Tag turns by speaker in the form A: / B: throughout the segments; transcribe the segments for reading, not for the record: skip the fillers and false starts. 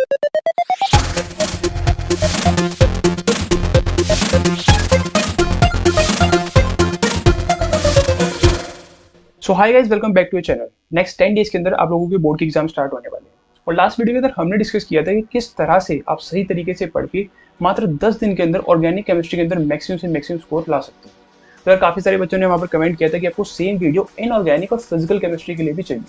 A: So hi guys, welcome back to channel. Next 10 days के अंदर आप लोगों के बोर्ड की एग्जाम स्टार्ट होने वाले हैं और लास्ट वीडियो के अंदर हमने डिस्कस किया था कि किस तरह से आप सही तरीके से पढ़ के मात्र 10 दिन के अंदर ऑर्गेनिक केमिस्ट्री के अंदर मैक्सिमम से मैक्सिमम स्कोर ला सकते हैं। तो यार काफी सारे बच्चों ने वहाँ पर कमेंट किया था कि आपको सेम वीडियो इनऑर्गेनिक और फिजिकल केमिस्ट्री के लिए भी चाहिए।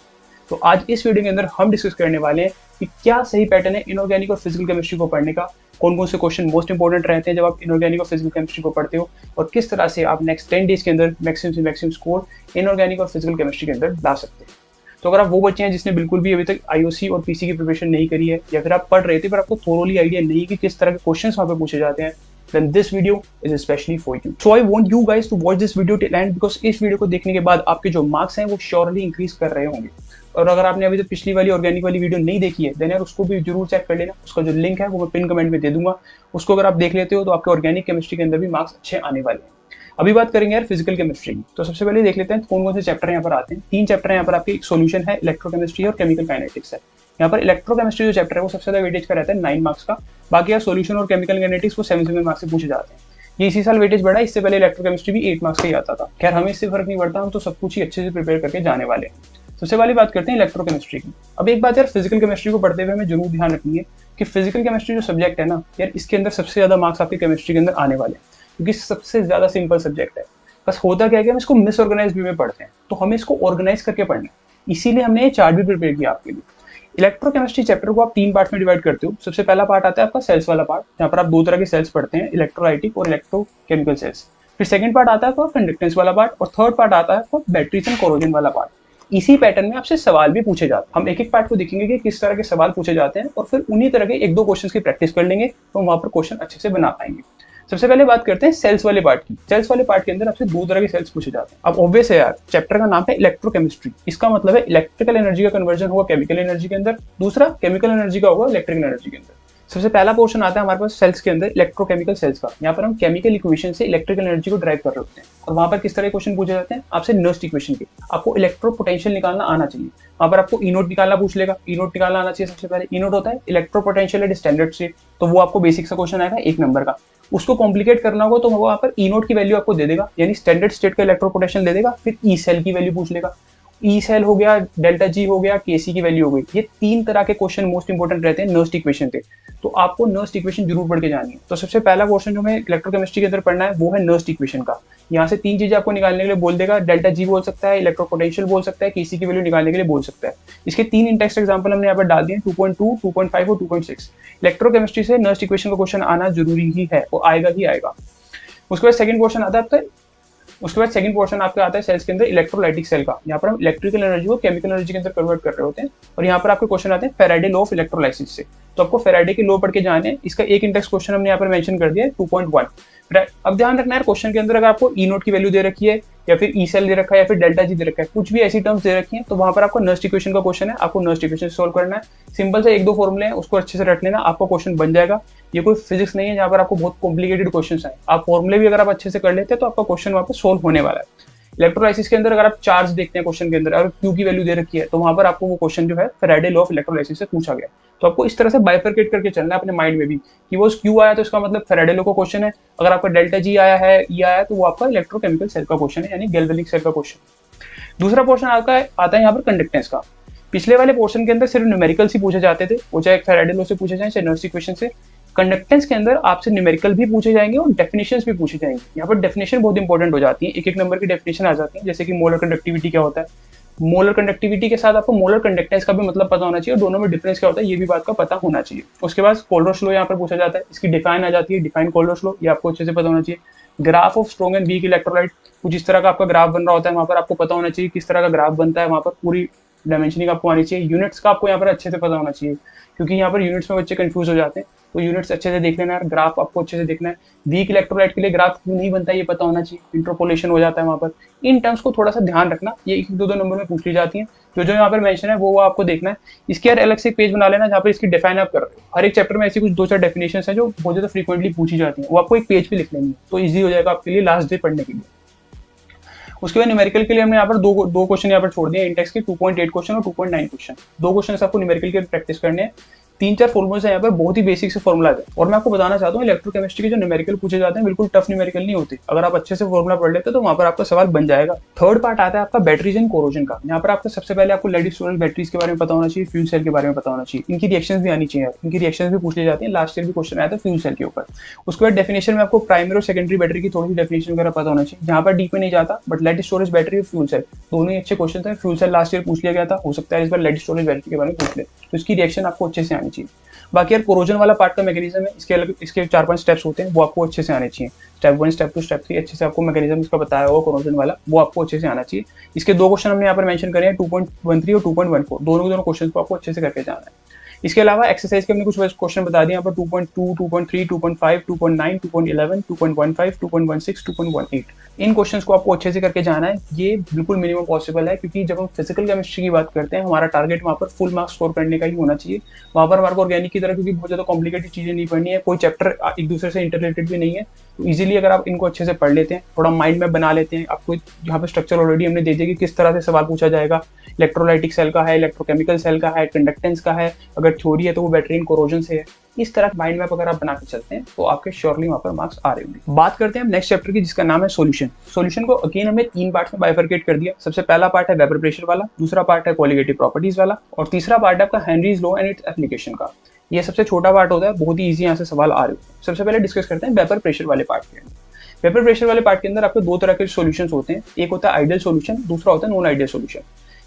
A: तो आज इस वीडियो के अंदर हम डिस्कस करने वाले हैं कि क्या सही पैटर्न है इनऑर्गेनिक और फिजिकल केमिस्ट्री को पढ़ने का, कौन कौन से क्वेश्चन मोस्ट इंपॉर्टेंट रहते हैं जब आप इनऑर्गेनिक और फिजिकल केमिस्ट्री को पढ़ते हो, और किस तरह से आप नेक्स्ट 10 डेज के अंदर मैक्सिमम से मैक्सिमम स्कोर इनऑर्गेनिक और फिजिकल केमिस्ट्री के अंदर ला सकते हैं। तो अगर आप वो बच्चे हैं जिसने बिल्कुल भी अभी तक आईओसी और पीसी की प्रिपरेशन नहीं करी है, या फिर आप पढ़ रहे थे पर आपको थोरोली आइडिया नहीं कि किस तरह के क्वेश्चन वहाँ पे पूछे जाते हैं, then this video is especially for you. So I want you guys to watch this video till end because इस वीडियो को देखने के बाद आपके जो मार्क्स हैं वो श्योरली इंक्रीज कर रहे होंगे। और अगर आपने अभी तक पिछली वाली ऑर्गेनिक वाली वीडियो नहीं देखी है देन यार उसको भी जरूर चेक कर लेना। उसका जो लिंक है वो मैं पिन कमेंट में दे दूंगा। उसको अगर आप देख लेते हो तो आपके ऑर्गेनिक केमिस्ट्री के अंदर भी मार्क्स अच्छे आने वाले हैं। अभी बात करेंगे यार फिजिकल केमिस्ट्री की। तो सबसे पहले देख लेते हैं कौन कौन से चैप्टर यहाँ पर आते हैं। 3 चैप्टर यहाँ पर आपके, एक सोल्यूशन है, इलेक्ट्रोकेमिस्ट्री और केमिकल काइनेटिक्स है। यहाँ पर इलेक्ट्रोकेमिस्ट्री जो चैप्टर है वो सबसे ज्यादा वेटेज का रहता है 9 मार्क्स का। बाकी यार सोल्यूशन और केमिकल काइनेटिक्स वो 7 मार्क्स से पूछे जाते हैं। ये इसी साल वेटेज बढ़ा, इससे पहले इलेक्ट्रोकेमिस्ट्री भी 8 मार्क्स से ही आता था। खैर हमें इससे फर्क नहीं पड़ता, हम तो सब कुछ ही अच्छे से प्रिपेयर करके जाने वाले हैं। सबसे पहले बात करते हैं इलेक्ट्रोकेमिस्ट्री की। अब एक बात यार फिजिकल केमिस्ट्री को पढ़ते हुए हमें जरूर ध्यान रखनी है कि फिजिकल केमिस्ट्री जो सब्जेक्ट है ना यार, इसके अंदर सबसे ज्यादा मार्क्स आपके केमिस्ट्री के अंदर आने वाले हैं, क्योंकि सबसे ज्यादा सिंपल सब्जेक्ट है। बस होता क्या है कि हम इसको मिसऑर्गेनाइज वे में पढ़ते हैं, तो हमें इसको ऑर्गेनाइज करके पढ़ना है। इसीलिए हमने ये चार्ट भी प्रिपेयर किया आपके लिए। इलेक्ट्रोकेमिस्ट्री चैप्टर को आप 3 पार्ट्स में डिवाइड करते हो। सबसे पहला पार्ट आता है आपका सेल्स वाला पार्ट, जहाँ पर आप 2 तरह के सेल्स पढ़ते हैं, इलेक्ट्रोलाइटिक और इलेक्ट्रोकेमिकल सेल्स। फिर सेकंड पार्ट आता है आपका कंडक्टेंस वाला पार्ट, और थर्ड पार्ट आता है आपका बैटरीज एंड कोरोजन वाला पार्ट। इसी पैटर्न में आपसे सवाल भी पूछे जाते हैं। हम एक एक पार्ट को देखेंगे कि किस तरह के सवाल पूछे जाते हैं, और फिर उन्हीं तरह के 1-2 क्वेश्चन की प्रैक्टिस कर लेंगे तो वहां पर क्वेश्चन अच्छे से बना पाएंगे। सबसे पहले बात करते हैं सेल्स वाले पार्ट की। सेल्स वाले पार्ट के अंदर आपसे 2 तरह के सेल्स पूछे जाते हैं। अब ऑब्वियस है यार, चैप्टर का नाम है इलेक्ट्रोकेमिस्ट्री। इसका मतलब है इलेक्ट्रिकल एनर्जी का कन्वर्जन होगा केमिकल एनर्जी के अंदर, दूसरा केमिकल एनर्जी का होगा इलेक्ट्रिकल एनर्जी के अंदर। सबसे पहला पोर्शन आता है हमारे पास सेल्स के अंदर इलेक्ट्रोकेमिकल सेल्स का। यहाँ पर हम केमिकल इक्वेशन से इलेक्ट्रिकल एनर्जी को ड्राइव कर रहे होते हैं, और वहां पर किस तरह के क्वेश्चन पूछे जाते हैं आपसे नर्स्ट इक्वेशन के। आपको इलेक्ट्रो पोटेंशियल निकालना आना चाहिए। वहां पर आपको ई नोट निकालना पूछ लेगा, ई नोट निकालना आना चाहिए। सबसे पहले ई नोट होता है electro potential at standard state, तो वो आपको बेसिक सा क्वेश्चन आएगा 1 नंबर का। उसको कॉम्प्लिकेट करना होगा तो वहां पर ई नोट की वैल्यू आपको दे देगा, यानी स्टैंडर्ड स्टेट का इलेक्ट्रो पोटेंशियल दे देगा। फिर ई सेल की वैल्यू पूछ लेगा, ई सेल हो गया, डेल्टा जी हो गया, केसी की वैल्यू हो गई। ये 3 तरह के क्वेश्चन मोस्ट इंपोर्टेंट रहते हैं नर्स्ट इक्वेशन के, तो आपको नर्स्ट इक्वेशन जरूर पढ़ के जानी है। तो सबसे पहला क्वेश्चन जो हमें इलेक्ट्रोकेमिस्ट्री के अंदर पढ़ना है वो है नर्स्ट इक्वेशन का। यहाँ से 3 चीजें आपको निकालने के लिए बोल देगा, डेल्टा जी बोल सकता है, इलेक्ट्रो पोटेंशियल बोल सकता है, केसी की वैल्यू निकालने के लिए बोल सकता है। इसके 3 इंटेक्स्ट एग्जाम्पल हमने यहाँ पर डाल दिए, 2.2, 2.5 और 2.6। इलेक्ट्रोकेमिस्ट्री से नर्स्ट इक्वेशन का क्वेश्चन आना जरूरी ही है, वो आएगा ही आएगा। उसके बाद सेकंड क्वेश्चन आता है आपका, उसके बाद सेकंड पोर्शन आपका आता है सेल्स के अंदर इलेक्ट्रोलाइटिक सेल का। यहाँ पर हम इलेक्ट्रिकल एनर्जी को केमिकल एनर्जी के अंदर कन्वर्ट कर रहे होते हैं, और यहाँ पर आपके क्वेश्चन आते हैं फैराडे लॉ ऑफ इलेक्ट्रोलाइसिस से। तो आपको फैराडे के लॉ पढ़ के जाने हैं। इसका एक इंडेक्स क्वेश्चन हमने यहाँ पर मेंशन कर दिया है 2.1। अब ध्यान रखना है क्वेश्चन के अंदर अगर आपको ई नोट की वैल्यू दे रखी है, या फिर ई सेल दे रखा है, या फिर डेल्टा जी दे रखा है, कुछ भी ऐसी टर्म्स दे रखी है, तो वहां पर आपको नर्स्ट इक्वेशन का क्वेश्चन है, आपको नर्स्ट इक्वेशन सोल्व करना है। सिंपल से 1-2 फॉर्मूले हैं, उसको अच्छे से रट लेना, आपका क्वेश्चन बन जाएगा। ये कोई फिजिक्स नहीं है जहाँ पर आपको बहुत कॉम्प्लिकेटेड क्वेश्चन है। आप फॉर्मूले भी अगर आप अच्छे से कर लेते हैं तो आपका क्वेश्चन वहां पर सोल्व होने वाला है। इलेक्ट्रोलाइसिस के अंदर अगर आप चार्ज देखते हैं क्वेश्चन के अंदर, अगर क्यू की वैल्यू दे रखी है, तो वहां पर आपको वो क्वेश्चन जो है फैराडे लॉ ऑफ इलेक्ट्रोलाइसिस से पूछा गया। तो आपको इस तरह से बाइफरकेट करके चलना है अपने माइंड में भी कि वो क्यू आया तो इसका मतलब फैराडे लॉ का क्वेश्चन है, अगर आपका डेल्टा जी आया है, ई आया है, तो वो आपका इलेक्ट्रोकेमिकल सेल का क्वेश्चन है, यानी गैल्वेनिक सेल का क्वेश्चन। दूसरा पोर्शन आपका आता है यहाँ पर कंडक्टेंस का। पिछले वाले पोर्शन के अंदर सिर्फ न्यूमेरिकल ही पूछे जाते थे, वो चाहे फैराडे लॉ से पूछे जाए, चाहे नर्स्ट इक्वेशन से। कंडक्टेंस के अंदर आपसे न्यूमेरिकल भी पूछे जाएंगे और डेफिनेशंस भी पूछे जाएंगे। यहाँ पर डेफिनेशन बहुत इंपॉर्टेंट हो जाती है, 1-1 नंबर की डेफिनेशन आ जाती है, जैसे कि मोलर कंडक्टिविटी क्या होता है। मोलर कंडक्टिविटी के साथ आपको मोलर कंडक्टेंस का भी मतलब पता होना चाहिए, और दोनों में डिफरेंस क्या होता है ये भी बात का पता होना चाहिए। उसके बाद कोल्डर्स लॉ यहाँ पर पूछा जाता है, इसकी डिफाइन आ जाती है, डिफाइन कोल्डर्स लॉ, ये आपको अच्छे से पता होना चाहिए। Graph of strong and weak electrolyte, कुछ इस तरह का आपका ग्राफ बन रहा होता है, वहां पर आपको पता होना चाहिए किस तरह का ग्राफ बनता है, वहां पर पूरी डायमेंशनिंग आपको आनी चाहिए। यूनिट्स का आपको यहाँ पर अच्छे से पता होना चाहिए, क्योंकि यहाँ पर यूनिट्स में बच्चे कंफ्यूज हो जाते हैं, तो यूनिट्स अच्छे से देख लेना है। ग्राफ आपको अच्छे से देखना है। वीक इलेक्ट्रोलाइट के लिए ग्राफ क्यों नहीं बनता है ये पता होना चाहिए, इंटरपोलेशन हो जाता है वहां पर। इन टर्म्स को थोड़ा सा ध्यान रखना, ये 1-2 नंबर में पूछ ली जाती हैं। जो यहाँ पर मेंशन है वो आपको देखना है। इसके यार अलग से एक पेज बना लेना जहाँ पर इसकी डिफाइन आप कर रहे हो। हर एक चैप्टर में ऐसी कुछ 2-4 डेफिनेशन है जो बहुत ज्यादा फ्रीक्वेंटली पूछी जाती है, वो आपको एक पेज पे लिख लेनी है, तो ईजी हो जाएगा आपके लिए लास्ट डे पढ़ने के लिए। उसके बाद न्यूमेरिकल के लिए हमने यहाँ पर दो क्वेश्चन यहाँ पर छोड़ दिए इंडेक्स के, 2.8 क्वेश्चन और 2.9 क्वेश्चन। 2 क्वेश्चन आपको न्यूमेरिकल के प्रैक्टिस करने हैं। 3-4 फॉर्मूले हैं यहाँ पर, बहुत ही बेसिक से फॉर्मूला है। और मैं आपको बताना चाहता हूँ इलेक्ट्रोकेमिस्ट्री के जो न्यूमेरिकल पूछे जाते हैं बिल्कुल टफ न्यूमेरिकल नहीं होते। अगर आप अच्छे से फॉर्मूला पढ़ लेते हैं तो वहाँ पर आपका सवाल बन जाएगा। थर्ड पार्ट आता है आपका बैटरीज एंड कोरोजन का। यहाँ पर आपको सबसे पहले आपको लेड स्टोरेज बैटरीज के बारे में पता होना चाहिए, फ्यूल सेल के बारे में पता होना चाहिए, इनकी रिएक्शंस भी आनी चाहिए, इनकी रिएक्शंस भी पूछ ली जाती है। लास्ट ईयर भी क्वेश्चन आया था फ्यूल सेल के ऊपर। उसके बाद डेफिनेशन में आपको प्राइमरी और सेकेंडरी बैटरी की थोड़ी सी डेफिनेशन वगैरह पता होना चाहिए। यहाँ पर डीप में नहीं जाता, बट लेड स्टोरेज बैटरी और फ्यूल सेल दोनों ही अच्छे क्वेश्चन थे। फ्यूल सेल लास्ट ईयर पूछ लिया गया था, हो सकता है इस बार लेड स्टोरेज बैटरी के बारे में पूछ ले, तो इसकी रिएक्शन आपको अच्छे से आनी चाहिए। बाकी यार कोरोजन वाला पार्ट का मैकेनिज्म है, इसके अलग इसके 4-5 स्टेप्स होते हैं, वो आपको अच्छे से आने चाहिए। स्टेप 1, स्टेप 2, स्टेप 3 अच्छे से आपको मैकेनिज्म इसका बताया होगा कोरोजन वाला, वो आपको अच्छे से आना चाहिए। इसके 2 क्वेश्चन हमने यहाँ पर मेंशन करे हैं, 2.13 और 2.14, दोनों के दोनों क्वेश्चन को आपको अच्छे से करके जाना है। इसके अलावा एक्सरसाइज के हमने कुछ क्वेश्चन बता दिए यहाँ पर 2.2, 2.3, 2.5, 2.9, 2.11, 2.15, 2.16, 2.18। इन क्वेश्चंस को आपको अच्छे से करके जाना है। ये बिल्कुल मिनिमम पॉसिबल है, क्योंकि जब हम फिजिकल केमिस्ट्री की बात करते हैं हमारा टारगेट वहाँ पर फुल मार्क्स स्कोर करने का ही होना चाहिए। वहाँ पर हमारे को ऑर्गेनिक की तरह क्योंकि बहुत ज़्यादा कॉम्प्लिकेटेड चीज़ें नहीं पढ़नी है, कोई चैप्टर एक दूसरे से इंटररिलेटेड भी नहीं है, तो इजीली अगर आप इनको अच्छे से पढ़ लेते हैं, थोड़ा माइंड में बना लेते हैं, आपको यहाँ पर स्ट्रक्चर ऑलरेडी हमने दे दिया कि किस तरह से सवाल पूछा जाएगा। इलेक्ट्रोलाइटिक सेल का है, इलेक्ट्रोकेमिकल सेल का है, कंडक्टेंस का है, अगर थ्योरी है तो वो बैटरी एंड कोरोजन से है। इस तरह माइंड मैप अगर आप बना के चलते हैं तो आपके श्योरली वहाँ पर मार्क्स आ रहे होंगे। बात करते हैं हम नेक्स्ट चैप्टर की, जिसका नाम है सॉल्यूशन। सॉल्यूशन को अगेन हमने 3 पार्ट्स में बाइफरकेट कर दिया। सबसे पहला पार्ट है वेपर प्रेशर वाला, दूसरा पार्ट है कोलिगेटिव प्रॉपर्टीज वाला, और तीसरा पार्ट है आपका Henry's law and its application का। ये सबसे छोटा पार्ट होता है, बहुत ही ईजी यहाँ से सवाल आ रहे होते हैं। सबसे पहले डिस्कस करते हैं वेपर प्रेशर वाले पार्ट के अंदर। वेपर प्रेशर वाले पार्ट के अंदर आपके 2 तरह के सॉल्यूशंस होते हैं, एक होता है आइडियल सॉल्यूशन, दूसरा होता है नॉन आइडियल सॉल्यूशन।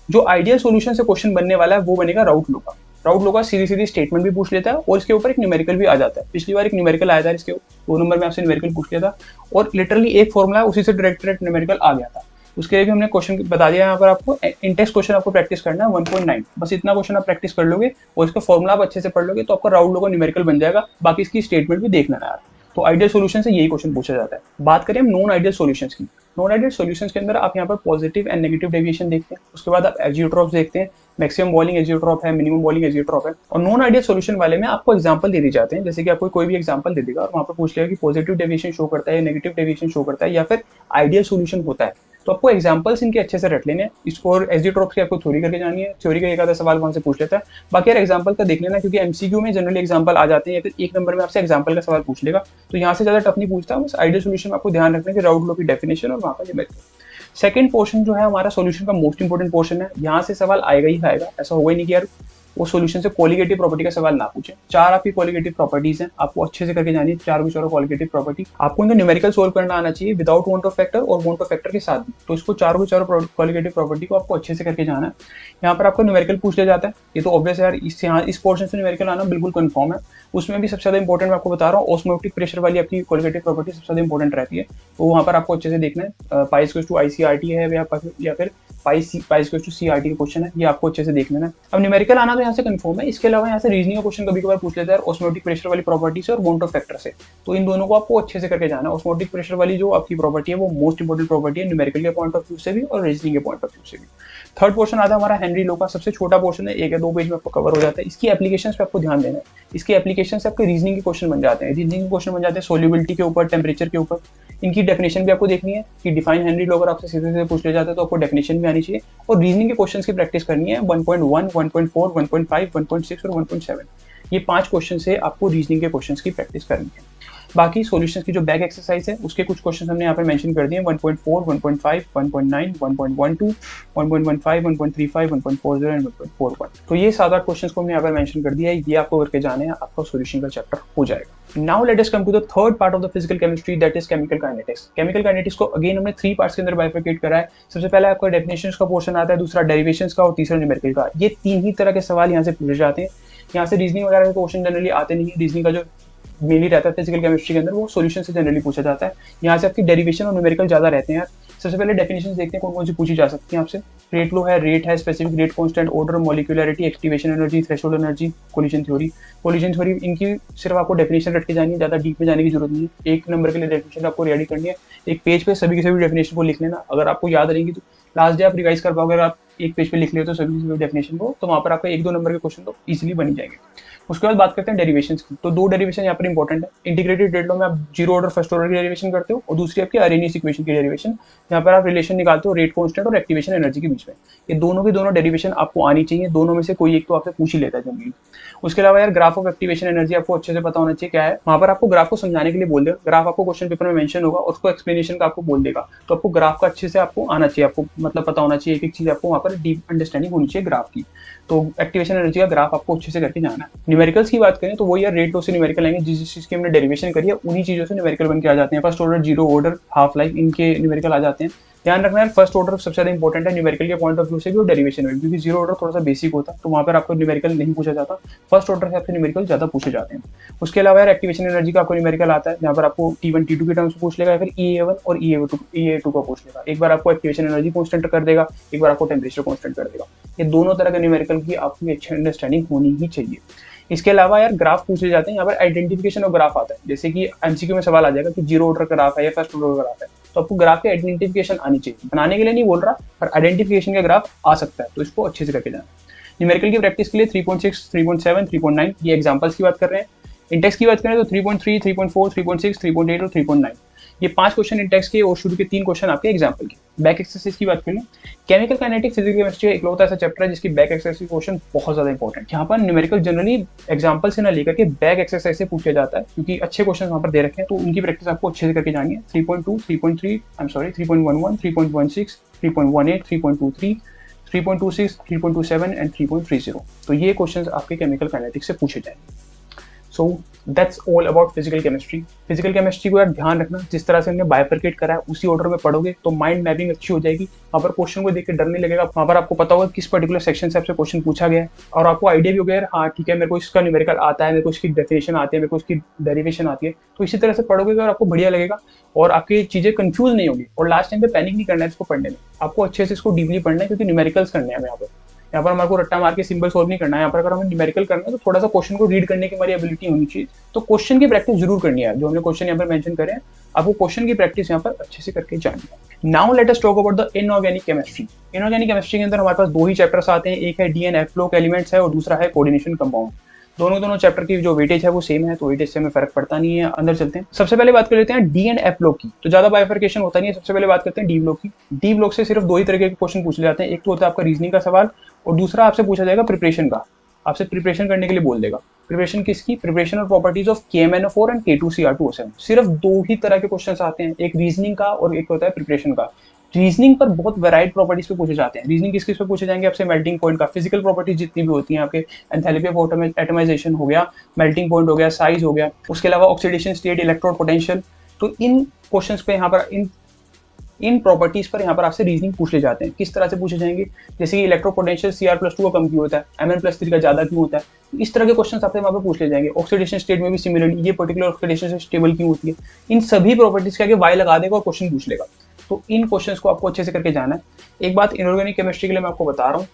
A: जो आइडियल सॉल्यूशन से क्वेश्चन बनने वाला है वो बनेगा राउट लॉ का। राउट लॉ का सीधी सीधी स्टेटमेंट भी पूछ लेता है और इसके ऊपर एक न्यूमेरिकल भी आ जाता है। पिछली बार एक न्यूमेरिकल आया था, इसके 2 नंबर में आपसे न्यूमेरिकल पूछ लिया था और लिटरली एक फॉर्मूला उसी से डायरेक्ट न्यूमेरिकल आ गया था। उसके लिए भी हमने क्वेश्चन बता दिया। यहाँ पर आपको इंटेक्स क्वेश्चन आपको प्रैक्टिस करना है 1.9, बस इतना क्वेश्चन आप प्रैक्टिस कर लोगे और इसका फॉर्मूला आप अच्छे से पढ़ लोगे तो आपका राउट लॉ का न्यूमेरिकल बन जाएगा। बाकी इसकी स्टेटमेंट भी देखना है यार। तो आइडियल सॉल्यूशन से यही क्वेश्चन पूछा जाता है। बात करें हम नॉन आइडियल सॉल्यूशंस की। नॉन आइडियल सॉल्यूशंस के अंदर आप यहाँ पर पॉजिटिव एंड नेगेटिव डेविएशन देखते हैं, उसके बाद आप एजियोट्रॉप्स देखते हैं, मैक्सिमम बॉइलिंग एजियोट्रॉप है, मिनिमम बॉइलिंग एजियोट्रॉप है। और नॉन आइडियल सॉल्यूशन वाले में आपको एग्जांपल दे दी जाते हैं, जैसे कि आपको कोई भी एग्जांपल दे देगा और वहाँ पर पूछ लेगा कि पॉजिटिव डेविएशन शो करता है, नेगेटिव डेविएशन शो करता है या फिर आइडियल सॉल्यूशन होता है। तो आपको एग्जांपल्स इनके अच्छे से रट लेने हैं। इसको और एजियोट्रॉप्स की आपको थ्योरी करके जानी है, थ्योरी का एक आधा सवाल वहां से पूछ लेता है। बाकी यार एग्जांपल का देख लेना, क्योंकि एमसीक्यू में जनरली एग्जांपल आ जाते हैं या फिर 1 नंबर में आपसे एग्जांपल का सवाल पूछ लेगा, तो यहाँ से ज्यादा टफ नहीं पूछता। बस आइडियल सॉल्यूशन में आपको ध्यान रखना है कि राउट लॉ की डेफिनेशन और वहाँ का न्यूमेरिकल। सेकंड पोर्शन जो है हमारा सॉल्यूशन का मोस्ट इंपोर्टेंट पोर्शन है। यहाँ से सवाल आएगा ही आएगा, ऐसा होगा ही नहीं कि यार वो सॉल्यूशन से कोलिगेटिव प्रॉपर्टी का सवाल ना पूछे। 4 आपकी कोलिगेटिव प्रॉपर्टीज हैं, आपको अच्छे से करके जानी है। 4 की 4 कोलिगेटिव प्रॉपर्टी आपको इनका न्यूमेरिकल सोल्व करना आना चाहिए विदाउट वांट ऑफ फैक्टर और वांट ऑफ फैक्टर के साथ भी। तो इसको 4 की 4 कोलिगेटिव प्रॉपर्टी को आपको अच्छे से करके जाना है। यहाँ पर आपको न्यूमेरिकल पूछ लिया जाता है, ये तो ऑब्वियस है यार, इस पोर्शन से न्यूमेरिकल आना बिल्कुल कंफर्म है। उसमें भी सबसे ज्यादा इंपॉर्टेंट मैं आपको बता रहा हूँ, ऑस्मोटिक प्रेशर वाली आपकी कोलिगेटिव प्रॉपर्टी सबसे ज्यादा इंपॉर्टेंट रहती है। तो वहाँ पर आपको अच्छे से देखना है। पाई इक्वल्स टू ICRT है या फिर पाई इक्वल्स टू CRT का क्वेश्चन है, ये आपको अच्छे से देख लेना है। अब न्यूमेरिकल आना तो यहाँ से कंफर्म है। इसके अलावा यहाँ से रीजनिंग का क्वेश्चन कभी कभार पूछ लेता है ऑस्मोटिक प्रेशर वाली प्रॉपर्टी से और वांट ऑफ फैक्टर से। तो इन दोनों को आपको अच्छे से करके जाना है। ऑस्मोटिक प्रेशर वाली जो आपकी प्रॉपर्टी है वो मोस्ट इंपोर्टेंट प्रॉपर्टी है न्यूमेरिकल के पॉइंट ऑफ व्यू से भी और रीजनिंग के पॉइंट ऑफ व्यू से भी। थर्ड पोर्शन आता है हमारा हेनरी लॉ का। सबसे छोटा पोर्शन है, 1 या 2 पेज में आपको कवर हो जाता है। इसकी एप्लीकेशंस पे आपको ध्यान देना है। इसकी एप्लीकेशन से आपके रीजनिंग के क्वेश्चन बन जाते हैं। रीजनिंग के क्वेश्चन बन जाते हैं सोल्यूबिलिटी के ऊपर, टेम्परेचर के ऊपर। इनकी डेफिनेशन भी आपको देखनी है कि डिफाइन हेनरी लॉ अगर आपसे सीधे सीधे पूछ लिया जाता है तो आपको डेफिनेशन भी आनी चाहिए। और रीजनिंग के क्वेश्चंस की प्रैक्टिस करनी है 1.1, 1.4, 1.5, 1.6 और 1.7। ये 5 क्वेश्चन से आपको रीजनिंग के क्वेश्चंस की प्रैक्टिस करनी है। बाकी सॉल्यूशंस की जो बैक एक्सरसाइज है उसके कुछ क्वेश्चन हमने यहाँ पर मेंशन कर दिए 1.4, 1.5, 1.9, 1.12, 1.15, 1.35, 1.40 एंड 1.41। तो ये 7-8 क्वेश्चंस को हमने यहाँ पर मेंशन कर दिया है, ये आपको करके जाने हैं, आपका सॉल्यूशन का चैप्टर हो जाएगा। Now let us come to the third part of the physical chemistry, that is chemical kinetics. Chemical kinetics को अगेन हमने 3 पार्ट्स के अंदर बाइफरकेट करा है। सबसे पहले आपका डेफिनेशंस का पोर्शन आता है, दूसरा डेरिवेशंस का और तीसरा न्यूमेरिकल का। ये 3 ही तरह के सवाल यहाँ से पूछे जाते हैं। यहाँ से रीजनिंग वगैरह के क्वेश्चन जनरली आते नहीं है। रीजनिंग का जो मेनली रहता है फिजिकल केमिस्ट्री के अंदर वो सॉल्यूशन से जनरली पूछा जाता है। यहाँ से आपकी डेरिवेशन और न्यूमेरिकल ज्यादा रहते हैं यार। सबसे पहले डेफिनेशन देखते हैं कौन कौन सी पूछी जा सकती है आपसे। रेट लो है, रेट है, specific rate constant, order, molecularity, activation energy, threshold energy, collision theory. Collision theory इनकी सिर्फ आपको डेफिनेशन रट के जानी है, ज्यादा डीप में जाने की जरूरत नहीं है। 1 नंबर के लिए डेफिनेशन आपको रेडी करनी है। एक पेज पे सभी की सभी डेफिनेशन को लिख लेना। अगर आपको याद रहेंगी तो लास्ट डे आप रिवाइज कर पाओगे। अगर आप एक पेज पे लिख ले तो सभी डेफिनेशन को, तो वहाँ पर आपका 1-2 नंबर के क्वेश्चन तो इजीली बन जाएंगे। उसके बाद बात करते हैं डेरिवेशन की। तो दो डेरिवेशन यहाँ पर इंपॉर्टेंट है। इंटीग्रेटेड रेट लॉ में आप जीरो ऑर्डर फर्स्ट ऑर्डर की डेरिवेशन करते हो और दूसरी आपकी अरेनियस इक्वेशन की डेरिवेशन, यहाँ पर आप रिलेशन निकालते हो रेट कांस्टेंट और एक्टिवेशन एनर्जी के बीच में। ये दोनों की दोनों डेरिवेशन आपको आनी चाहिए, दोनों में से कोई एक तो आपसे पूछ ही लेता है जनरली। उसके अलावा यार ग्राफ ऑफ एक्टिवेशन एनर्जी आपको अच्छे से पता होना चाहिए क्या है। वहाँ पर आपको ग्राफ को समझाने के लिए बोल देगा, ग्राफ आपको क्वेश्चन पेपर में मेंशन होगा, उसको एक्सप्लेनेशन का आपको बोल देगा, तो आपको ग्राफ का अच्छे से आपको आना चाहिए, आपको मतलब पता होना चाहिए, एक एक चीज आपको वहाँ पर डीप अंडरस्टैंडिंग होनी चाहिए ग्राफ की। तो एक्टिवेशन एनर्जी का ग्राफ आपको अच्छे से करके जाना है। न्यूमेरिकल्स की बात करें तो वो यार रेट लॉ से न्यूमेरिकल आएंगे, जिस चीज की हमने डेरिवेशन करी है उन्हीं चीजों से न्यूमेरिकल बन के आ जाते हैं। First order, zero order, half life, इनके न्यूमेरिकल आ जाते हैं। ध्यान रखना है फर्स्ट ऑर्डर सबसे ज्यादा इंपॉर्टेंट है न्यूमेरिकल के पॉइंट ऑफ व्यू से भी और डेरिवेशन में, क्योंकि जीरो ऑर्डर थोड़ा सा बेसिक होता है तो वहाँ पर आपको न्यूमेरिकल नहीं पूछा जाता। फर्स्ट ऑर्डर से आपसे न्यूमेरिकल ज्यादा पूछे जाते हैं। उसके अलावा यार एक्टिवेशन एनर्जी का आपको न्यूमेरिकल आता है, जहाँ पर आपको T1 T2 के टर्म्स पूछ लेगा, फिर EA1 और EA2 का पूछ लेगा। एक बार आपको एक्टिवेशन एनर्जी कांस्टेंट कर देगा, एक बार आपको टेम्परेचर कांस्टेंट कर देगा। ये दोनों तरह के न्यूमेरिकल की आपकी अच्छी अंडरस्टैंडिंग होनी ही चाहिए। इसके अलावा यार ग्राफ पूछे जाते हैं, यहाँ पर आइडेंटिफिकेशन और ग्राफ आता है। जैसे कि एमसीक्यू में सवाल आ जाएगा कि जीरो ऑर्डर का ग्राफ है या फर्स्ट ऑर्डर का ग्राफ है, तो आपको ग्राफ की आइडेंटिफिकेशन आनी चाहिए। बनाने के लिए नहीं बोल रहा, पर आइडेंटिफिकेशन का ग्राफ आ सकता है, तो इसको अच्छे से करके जाना। न्यूमेरिकल की प्रैक्टिस के लिए 3.6, 3.7, 3.9 ये एग्जांपल्स की बात कर रहे हैं। इंडेक्स की बात करें तो 3.3, 3.4, 3.6, 3.8 और 3.9 ये 5 क्वेश्चन इंडेक्स के और शुरू के 3 क्वेश्चन आपके एग्जांपल के। बैक एक्सरसाइज की बात करें, केमिकल काइनेटिक्स, फिजिकल केमिस्ट्री इकलौता ऐसा चैप्टर है जिसकी बैक एक्सरसाइज क्वेश्चन बहुत ज्यादा इंपॉर्टेंट है। यहाँ पर न्यूमेरिकल जनरली एग्जांपल से ना लेकर के बैक एक्सरसाइज से पूछा जाता है, क्योंकि अच्छे क्वेश्चन वहाँ पर दे रखे हैं, तो उनकी प्रैक्टिस आपको अच्छे से करके जानी है। 3.2, 3.3, 3.11, 3.16, 3.18, 3.23, 3.26, 3.27 एंड 3.30। तो ये क्वेश्चंस आपके केमिकल काइनेटिक्स से पूछे जाएंगे। So that's all about physical chemistry. Physical chemistry को यार ध्यान रखना, जिस तरह से हमने बायोफरकेट करा है उसी ऑर्डर में पढ़ोगे तो माइंड मैपिंग अच्छी हो जाएगी। वहाँ पर क्वेश्चन को देख के डर नहीं लगेगा, वहाँ पर आपको पता होगा किस पर्टिकुलर सेक्शन से आपसे क्वेश्चन पूछा गया है, और आपको आइडिया भी हो गया हाँ ठीक है मेरे को इसका न्यूमेरिकल आता है, मेरे को इसकी डेफिनेशन आती है, मेरे को इसकी डेरिवेशन आती है। तो इसी तरह से पढ़ोगे और आपको बढ़िया लगेगा और आपकी चीजें कंफ्यूज नहीं होगी। और लास्ट टाइम पे पैनिक नहीं करना है इसको पढ़ने में, आपको अच्छे से इसको डीपली पढ़ना है, क्योंकि न्यूमेरिकल्स करने हैं यहाँ पर हमारे को रट्टा मार के सिंबल सॉल्व नहीं करना है। यहाँ पर अगर हमें न्यूमेरिकल करना है तो थोड़ा सा क्वेश्चन को रीड करने की हमारी एबिलिटी होनी चाहिए। तो क्वेश्चन की प्रैक्टिस जरूर करनी है, जो हमने क्वेश्चन यहाँ पर मेंशन करे हैं आपको क्वेश्चन की प्रैक्टिस यहाँ पर अच्छे से करके जानी है। Now let us talk about the inorganic chemistry. Inorganic chemistry के अंदर हमारे पास दो ही चैप्टर्स आते हैं, एक है DNF फ्लो एलिमेंट्स है और दूसरा है कोऑर्डिनेशन कंपाउंड। दोनों चैप्टर की जो वेटेज है वो सेम है, तो वेटेज से हमें फर्क पड़ता नहीं है। अंदर चलते हैं, सबसे पहले बात कर लेते हैं डी एंड एफ ब्लॉक की। तो ज्यादा बाइफरकेशन होता नहीं है, सबसे पहले बात करते हैं डी ब्लॉक की। डी ब्लॉक से सिर्फ दो ही तरह के क्वेश्चन पूछ ले जाते हैं, एक तो होता है आपका रीजनिंग का सवाल और दूसरा आपसे पूछा जाएगा प्रिपरेशन का। आपसे प्रिपरेशन करने के लिए बोल देगा। प्रिपरेशन किसकी? प्रिपरेशन और properties of KMnO4 and K2Cr2O7। सिर्फ दो ही तरह के क्वेश्चन आते हैं, एक रीजनिंग का और एक होता है प्रिपरेशन का। रीजनिंग पर बहुत वेराइड प्रॉपर्टीज पे पूछे जाते हैं। रीजनिंग किस पे पूछे जाएंगे? आपसे मेल्टिंग पॉइंट का, फिजिकल प्रॉपर्टीज जितनी भी होती हैं आपके, एंथैल्पी ऑफ एटमाइजेशन हो गया, मेल्टिंग पॉइंट हो गया, साइज हो गया, उसके अलावा ऑक्सीडेशन स्टेट, इलेक्ट्रोड पोटेंशियल। तो इन क्वेश्चंस पे यहाँ पर इन प्रॉपर्टीज पर यहाँ पर आपसे रीजनिंग पूछ ले जाते हैं। किस तरह से पूछे जाएंगे? जैसे कि इलेक्ट्रो पोटेंशियल Cr+2 का कम क्यों होता है, Mn+3 का ज्यादा क्यों होता है, इस तरह के क्वेश्चन आपसे वहाँ पे पूछ ले जाएंगे। ऑक्सीडेशन स्टेट में भी सिमिलरली ये पर्टिकुलर ऑक्सीडेशन स्टेबल क्यों होती है, इन सभी प्रॉपर्टीज के आगे वाई लगा देगा और क्वेश्चन पूछ लेगा। तो इन क्वेश्चंस को आपको अच्छे से करके जाना है। एक बात इनऑर्गेनिक केमिस्ट्री के लिए मैं आपको बता रहा हूँ,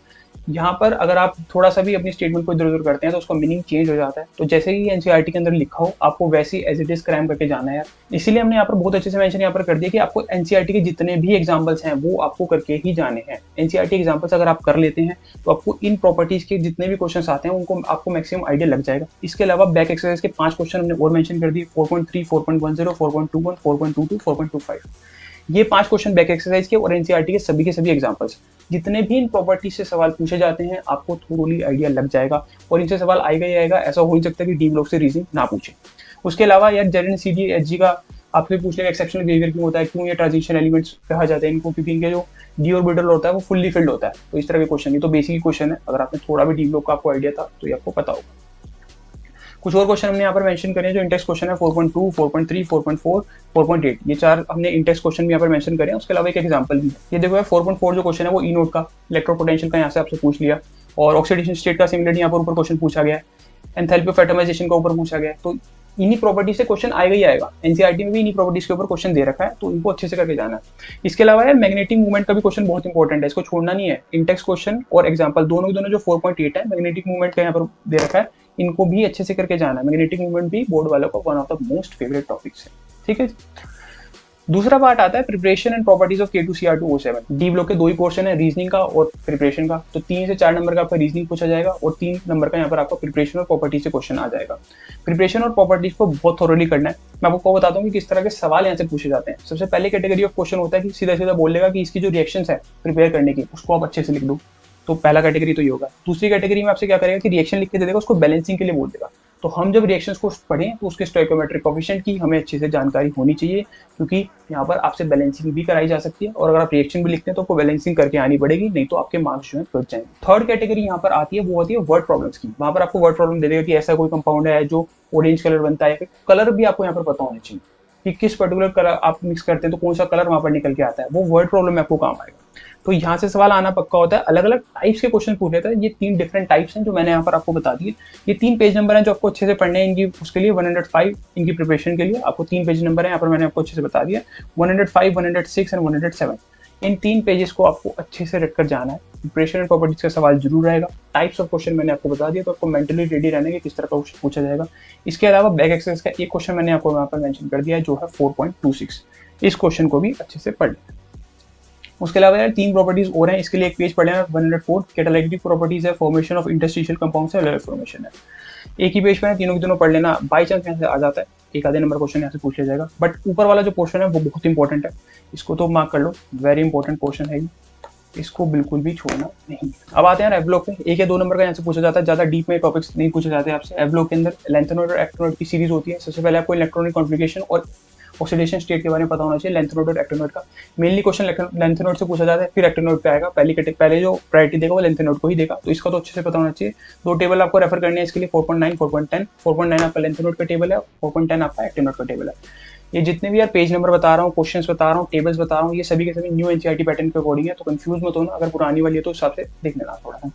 A: यहाँ पर अगर आप थोड़ा सा भी अपनी स्टेटमेंट को इधर उधर करते हैं तो उसका मीनिंग चेंज हो जाता है। तो जैसे ही एनसीईआरटी के अंदर लिखा हो आपको वैसे ही एज इट इज क्राइम करके जाना है यार। इसीलिए हमने यहाँ पर बहुत अच्छे से मेंशन यहाँ पर कर दिया कि आपको एनसीईआरटी के जितने भी एग्जांपल्स हैं वो आपको करके ही जाने हैं। एनसीईआरटी एग्जांपल्स अगर आप कर लेते हैं तो आपको इन प्रॉपर्टीज के जितने भी क्वेश्चन आते हैं उनको आपको मैक्सिमम आइडिया लग जाएगा। इसके अलावा बैक एक्सरसाइज के 5 क्वेश्चन हमने और मेंशन कर दिए, 4.3, 4.10, 4.21, 4.22, 4.25। ये 5 क्वेश्चन बैक एक्सरसाइज के और एनसीईआरटी के सभी एग्जांपल्स। जितने भी इन प्रॉपर्टी से सवाल पूछे जाते हैं आपको थोड़ी आइडिया लग जाएगा और इनसे सवाल आएगा ही आएगा। ऐसा हो ही सकता है कि डी ब्लॉक से रीजनिंग ना पूछे। उसके अलावा यार जेड CD HG का आपसे पूछ लेगा एक्सेप्शनल बिहेवियर क्यों होता है, क्यों ये ट्रांजिशन एलिमेंट्स कहा जाता है इनको, क्योंकि इनके जो डी ऑर्बिटल होता है वो फुल्ली फिल्ड होता है। तो इस तरह के क्वेश्चन, ये तो बेसिक क्वेश्चन है, अगर आपने थोड़ा भी डी ब्लॉक का आपको आइडिया था तो ये आपको पता होगा। कुछ और क्वेश्चन हमने यहाँ पर मेंशन करे हैं जो इंडेक्स क्वेश्चन है, 4.2, 4.3, 4.4, 4.8। ये 4 हमने इंडेक्स क्वेश्चन भी यहाँ पर मेंशन करे हैं। उसके अलावा एक एग्जांपल भी है, ये देखो 4.4 जो क्वेश्चन है वो ई नोट का इलेक्ट्रो पोटेंशियल का यहाँ से आपसे पूछ लिया और ऑक्सीडेशन स्टेट का सिमिलरली यहाँ पर ऊपर क्वेश्चन पूछा गया है, एंथैल्पी ऑफ एटमाइजेशन का ऊपर पूछा गया है। तो इन्हीं प्रॉपर्टी से क्वेश्चन आएगा ही आएगा। एनसीईआरटी में भी इन्हीं प्रॉपर्टीज के ऊपर क्वेश्चन दे रखा है, तो इनको अच्छे से करके जाना है। इसके अलावा यार मैग्नेटिक मूवमेंट का भी क्वेश्चन बहुत इंपॉर्टेंट है, इसको छोड़ना नहीं है। इंडेक्स क्वेश्चन और एग्जांपल दोनों जो 4.8 है मैग्नेटिक मूवमेंट का यहाँ पर दे रखा है, इनको भी अच्छे से करके जाना है। मैग्नेटिक मूवमेंट भी बोर्ड वालों का one of the most favourite topics है। ठीक है, दूसरा पार्ट आता है preparation and properties of K2CR2O7। D block के दो ही पोर्शन है, रीजनिंग का और प्रिपरेशन का। तो 3 से 4 नंबर का आपका रीजनिंग पूछा जाएगा और 3 नंबर का यहाँ पर आपका प्रिपरेशन और प्रॉपर्टी से क्वेश्चन आ जाएगा। प्रिपरेशन और प्रॉपर्टीज को बहुत थोरोली करना है। मैं आपको बताता हूँ कि किस तरह के सवाल यहाँ से पूछे जाते हैं। सबसे पहले कैटेगरी ऑफ क्वेश्चन होता है कि सीधा सीधा बोलेगा कि इसकी जो रिएक्शंस है प्रिपेयर करने की, उसको आप अच्छे से लिख दो। तो पहला कैटेगरी तो ये होगा। दूसरी कैटेगरी में आपसे क्या करेगा कि रिएक्शन लिख के दे देगा, उसको बैलेंसिंग के लिए बोल देगा। तो हम जब रिएक्शंस को पढ़ें तो उसके स्टोइकोमेट्रिक कोफिशिएंट की हमें अच्छे से जानकारी होनी चाहिए, क्योंकि यहाँ पर आपसे बैलेंसिंग भी कराई जा सकती है और अगर आप रिएक्शन भी लिखते हैं तो आपको बैलेंसिंग करके आनी पड़ेगी, नहीं तो आपके मार्क्स जो है कट जाएंगे। थर्ड कैटेगरी यहाँ पर आती है, वो होती है वर्ड प्रॉब्लम्स की। वहाँ पर आपको वर्ड प्रॉब्लम दे देगा कि ऐसा कोई कंपाउंड है जो ऑरेंज कलर बनता है। कलर भी आपको यहाँ पर पता होना चाहिए कि किस पर्टिकुलर कलर आप मिक्स करते हैं तो कौन सा कलर वहाँ पर निकल के आता है, वो वर्ड प्रॉब्लम में आपको काम आएगा। तो यहाँ से सवाल आना पक्का होता है। अलग अलग टाइप्स के क्वेश्चन पूछ लेता है। ये 3 डिफरेंट टाइप्स हैं जो मैंने यहाँ पर आपको बता दिए। ये 3 पेज नंबर हैं जो आपको अच्छे से पढ़ने हैं इनकी, उसके लिए 105 इनकी प्रिपरेशन के लिए आपको 3 पेज नंबर है यहाँ पर मैंने आपको अच्छे से बता दिया। 105, 106 एंड 107, इन 3 पेजेस को आपको अच्छे से रखकर जाना है। प्रिपरेशन एंड प्रॉपर्टीज का सवाल जरूर रहेगा। टाइप्स ऑफ क्वेश्चन मैंने आपको बता दिया, तो आपको मेंटली रेडी रहने के किस तरह का क्वेश्चन पूछा जाएगा। इसके अलावा बैक एक्सरसाइज का एक क्वेश्चन मैंने आपको यहाँ पर मेंशन कर दिया है जो है 4.26। इस क्वेश्चन को भी अच्छे से पढ़ लें। उसके अलावा यार 3 प्रॉपर्टीज और हैं, इसके लिए एक पेज पढ़ लेना। 104 कैटालिटिक प्रॉपर्टीज है, फॉर्मेशन ऑफ इंटरस्टिशियल कंपाउंड्स है, एलर फॉर्मेशन है। एक ही पेज पर है, तीनों के तीनों पढ़ लेना। बाई चांस यहाँ से आ जाता है एक आधे नंबर क्वेश्चन यहाँ से पूछ लिया जाएगा, बट ऊपर वाला जो पोर्शन है वो बहुत इंपॉर्टेंट है, इसको तो मार्क कर लो। वेरी इंपॉर्टेंट पोर्शन है, इसको बिल्कुल भी छोड़ना नहीं। अब आते हैं एफ ब्लॉक पे। 1 या 2 नंबर का यहाँ से पूछा जाता है, ज्यादा डीप में टॉपिक्स नहीं पूछे जाते आपसे। एफ ब्लॉक के अंदर लैंथेनोइड और एक्टिनोइड की सीरीज होती है। सबसे पहले आपको इलेक्ट्रॉनिक कॉन्फिगरेशन और ऑक्सीडेशन स्टेट के बारे में पता होना चाहिए, लैंथेनोइड और एक्टिनोइड का। मेनली क्वेश्चन लैंथेनोइड से पूछा जाता है, फिर एक्टिनोइड पे आएगा। पहले जो प्रायोरिटी देगा वो लैंथेनोइड को ही देगा, तो इसका तो अच्छे से पता होना चाहिए। 2 टेबल आपको रेफर करने हैं इसके लिए, 4.9, 4.10। 4.9 आपका लैंथेनोइड का टेबल है, 4.10 आपका एक्टिनोइड का टेबल है। ये जितने भी यार पेज नंबर बता रहा हूँ, क्वेश्चंस बता रहा हूँ, टेबल्स बता रहा हूँ, ये सभी के सभी न्यू एनसीईआरटी पैटर्न के अकॉर्डिंग है, तो कंफ्यूज मत होना। अगर पुरानी वाली है तो उस हिसाब से देख लेना थोड़ा सा।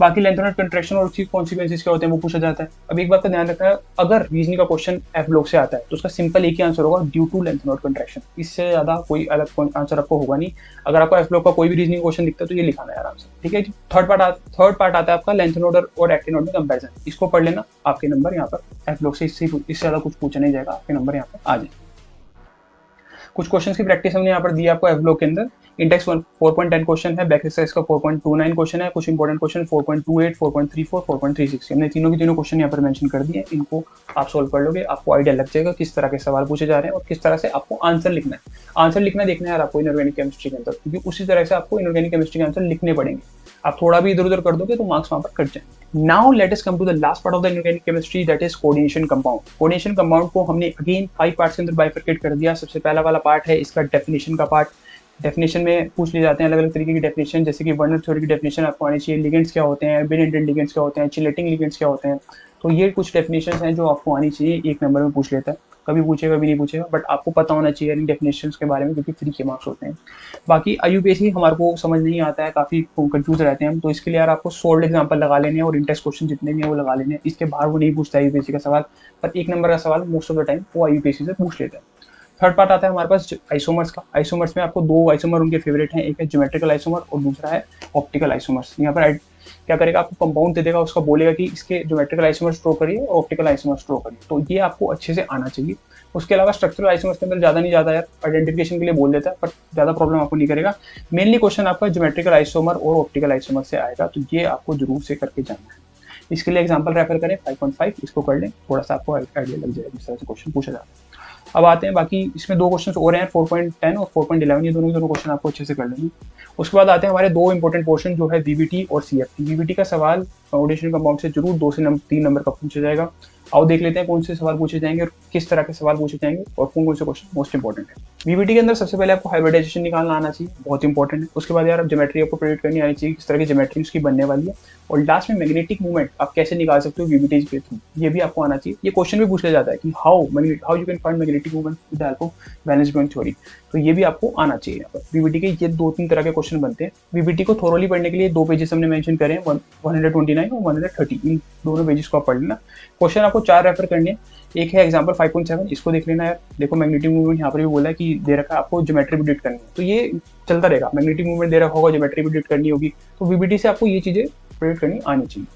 A: बाकी लैंथेनोइड कंट्रैक्शन और उसकी कॉन्सिक्वेंसेस क्या होते हैं वो पूछा जाता है। अब एक बात का ध्यान रखना है, अगर रीजनिंग का क्वेश्चन एफ ब्लॉक से आता है तो उसका सिंपल एक ही आंसर होगा, ड्यू टू लैंथेनोइड कंट्रैक्शन। इससे ज्यादा कोई अलग आंसर आपको होगा नहीं। अगर आपको एफ ब्लॉक का कोई भी रीजनिंग क्वेश्चन दिखता है तो ये लिखाना है आराम से, ठीक है जी। थर्ड पार्ट आता है आपका लैंथेनोइड और एक्टिनोइड में कंपैरिजन। इसको पढ़ लेना, आपके नंबर यहाँ पर एफ ब्लॉक से इससे ज्यादा कुछ पूछा नहीं जाएगा, आपके नंबर यहाँ पर आ जाए। कुछ क्वेश्चंस की प्रैक्टिस हमने यहाँ पर दिया आपको एफ ब्लॉक के अंदर। इंडेक्स 4.10 क्वेश्चन है, बैक एक्सरसाइज का 4.29 क्वेश्चन है, कुछ इंपॉर्टेंट क्वेश्चन 4.28, 4.34, 4.36। हमने तीनों के तीनों क्वेश्चन यहाँ पर मेंशन कर दिए। इनको आप सोल्व कर लोगे, आपको आइडिया लग जाएगा किस तरह के सवाल पूछे जा रहे हैं और किस तरह से आपको आंसर लिखना है। आंसर लिखना देखना है यार आपको इनऑर्गेनिक केमिस्ट्री के अंदर, क्योंकि उसी तरह से आपको इनऑर्गेनिक केमिस्ट्री के आंसर लिखने पड़ेंगे। आप थोड़ा भी इधर उधर कर दोगे तो मार्क्स वहां पर कट जाएंगे। Now let us come to the last part of the inorganic chemistry, that is coordination compound. Coordination compound को हमने अगेन 5 पार्ट्स के अंदर बाइफरकेट कर दिया। सबसे पहला वाला पार्ट है इसका डेफिनेशन का पार्ट। डेफिनेशन में पूछ लिए जाते हैं अलग अलग तरीके की डेफिनेशन, जैसे कि वर्नर थ्योरी की डेफिनेशन आपको आनी चाहिए, लिगेंड्स क्या होते हैं, बिन एंडेड लिगेंड्स क्या होते हैं, चिलेटिंग लिगेंड्स क्या होते हैं। तो ये कुछ डेफिनेशंस हैं जो आपको आनी चाहिए। 1 नंबर में पूछ लेता है, कभी पूछेगा भी नहीं पूछेगा, बट आपको पता होना चाहिए इन डेफिनेशंस के बारे में, क्योंकि फ्री के मार्क्स होते हैं। बाकी IUPAC हमारे को समझ नहीं आता है, काफी कंफ्यूज रहते हैं हम, तो इसके लिए यार आपको सोल्ड एग्जांपल लगा लेने हैं और इंटेक्स क्वेश्चन जितने भी हैं वो लगा लेने हैं। इसके बाहर वो नहीं पूछता IUPAC का सवाल, पर 1 नंबर का सवाल मोस्ट ऑफ द टाइम वो IUPAC से पूछ लेता है। थर्ड पार्ट आता है हमारे पास आइसोमर्स का। आइसोमर्स में आपको 2 आइसोमर उनके फेवरेट हैं, एक है ज्योमेट्रिकल आइसोमर और दूसरा है ऑप्टिकल आइसोमर्स। यहाँ पर क्या करेगा, आपको कंपाउंड दे देगा, उसका बोलेगा कि इसके ज्योमेट्रिकल आइसोमर्स ड्रॉ करिए और ऑप्टिकल आइसोमर्स ड्रॉ करिए, तो ये आपको अच्छे से आना चाहिए। उसके अलावा स्ट्रक्चरल आइसोमर्स के अंदर ज्यादा नहीं जाता यार, आइडेंटिफिकेशन के लिए बोल देता है, पर ज्यादा प्रॉब्लम आपको नहीं करेगा। मेनली क्वेश्चन आपका ज्योमेट्रिकल आइसोमर और ऑप्टिकल आइसोमर से आएगा, तो ये आपको जरूर से करके जाना है। इसके लिए एग्जाम्पल रेफर करें 5.5, इसको कर लें, थोड़ा सा आपको आइडिया लग जाएगा किस तरह से क्वेश्चन पूछा जाता है। अब आते हैं बाकी, इसमें 2 क्वेश्चन और हैं 4.10 और 4.11, ये दोनों क्वेश्चन आपको अच्छे से कर लेंगे। उसके बाद आते हैं हमारे 2 इंपॉर्टेंट पोर्शन जो है VBT और CFT। VBT का सवाल फाउंडेशन कंपाउंड से जरूर 2 से 3 नंबर का पूछा जाएगा। आओ देख लेते हैं कौन से सवाल पूछे जाएंगे और किस तरह के सवाल पूछे जाएंगे और कौन से क्वेश्चन मोस्ट इंपॉर्टेंट है। VBT के अंदर सबसे पहले आपको हाइब्रिडाइजेशन निकालना आना चाहिए, बहुत इंपॉर्टेंट है। उसके बाद यार ज्योमेट्री आपको प्रेडिक्ट करनी आनी चाहिए, किस तरह की ज्योमेट्री उसकी बनने वाली है, और लास्ट में मैग्नेटिक मूवमेंट आप कैसे निकाल सकते हो VBT के थ्रू, ये भी आपको आना चाहिए। ये क्वेश्चन भी पूछ लिया जाता है कि how you can find magnetic movement with the help of valence bond theory, तो ये भी आपको आना चाहिए। यहाँ पर VBT के ये 2-3 तरह के क्वेश्चन बनते हैं। VBT को थोरोली पढ़ने के लिए 2 पेजेस हमने मेंशन करे हैं, 129 और 130, इन दोनों पेजेस को आप पढ़ लेना। क्वेश्चन आपको 4 रेफर करने हैं। एक है एग्जांपल 5.7, इसको देख लेना यार। देखो मैग्नेटिक मूवमेंट यहाँ पर भी बोला है कि दे रखा है, आपको ज्योमेट्री प्रेडिक्ट करनी है, तो ये चलता रहेगा। मैग्नेटिक मूवमेंट दे रखा होगा, ज्योमेट्री प्रेडिक्ट करनी होगी, तो VBT से आपको ये चीजें प्रेडिक्ट करनी आनी चाहिए।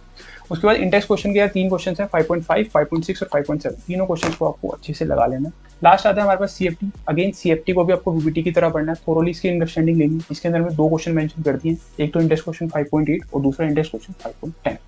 A: उसके बाद इंडेक्स क्वेश्चन के यार 3 क्वेश्चन है, 5.5, 5.6 और 5.7। तीनों क्वेश्चन को आपको अच्छे से लगा लेना। लास्ट आता है हमारे पास सीएफटी। अगेन सीएफटी को भी आपको वीबीटी की तरह पढ़ना है, थोरोली इसकी अंडरस्टैंडिंग लेनी है। इसके अंदर में 2 क्वेश्चन मेंशन कर दिए, एक तो इंडेक्स क्वेश्चन 5.8 और दूसरा index question 5.10।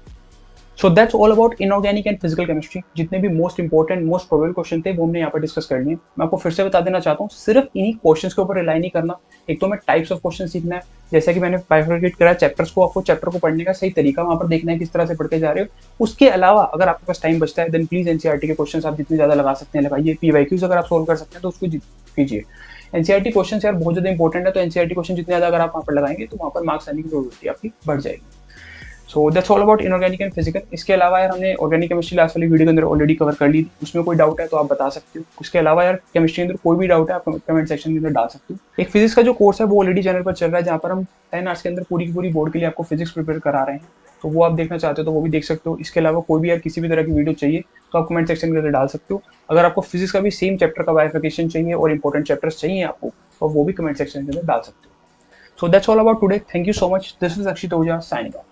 A: So that's all about inorganic and physical chemistry. जितने भी most important most probable question थे वो हमने यहाँ पर डिस्कस कर लिए। मैं आपको फिर से बता देना चाहता हूँ, सिर्फ इन्हीं क्वेश्चंस के ऊपर रिलाई नहीं करना। एक तो मैं टाइप्स ऑफ क्वेश्चन सीखना है, जैसा कि मैंने बाइफरकेट करा चैप्टर्स को, आपको चैप्टर को पढ़ने का सही तरीका वहाँ पर देखना है, किस तरह से पढ़ के जा रहे हो। उसके अलावा अगर आपके पास टाइम बचता है देन प्लीज एनसीईआरटी के क्वेश्चन आप जितने ज्यादा लगा सकते हैं लगाइए। पीवाईक्यूज अगर आप सोल्व कर सकते हैं तो उसको कीजिए। एनसीईआरटी क्वेश्चन यार बहुत ज्यादा इंपॉर्टेंट है, तो एनसीईआरटी क्वेश्चन जितने ज्यादा अगर आप वहाँ पर लगाएंगे तो वहाँ पर मार्क्स आने की प्रोबेबिलिटी आपकी बढ़ जाएगी। So that's all about inorganic and physical. इसके अलावा यार हमने ऑर्गेनिक केमिस्ट्री लास्ट वाली वीडियो के अंदर ऑलरेडी कवर कर ली थी, उसमें कोई डाउट है तो आप बता सकते हो। उसके अलावा यार केमिस्ट्री के अंदर कोई भी डाउट है आप कमेंट सेक्शन के अंदर डाल सकते हो। एक फिजिक्स का जो कोर्स है वो ऑलरेडी चैनल पर चल रहा है, जहाँ पर हम 10 आवर्स के अंदर पूरी की पूरी बोर्ड के लिए आपको फिजिक्स प्रिपेयर करा रहे हैं, तो वो आप देखना चाहते हो तो वो भी देख सकते हो। इसके अलावा कोई भी यार किसी भी तरह की वीडियो चाहिए तो आप कमेंट सेक्शन के अंदर डाल सकते हो। अगर आपको फिजिक्स का भी सेम चैप्टर का बाइफरकेशन चाहिए और इंपॉर्टेंट चैप्टर्स चाहिए आपको, तो वो भी कमेंट सेक्शन के अंदर डाल सकते हो। So that's all about today. Thank you so much. This is Akshit Ojha signing off.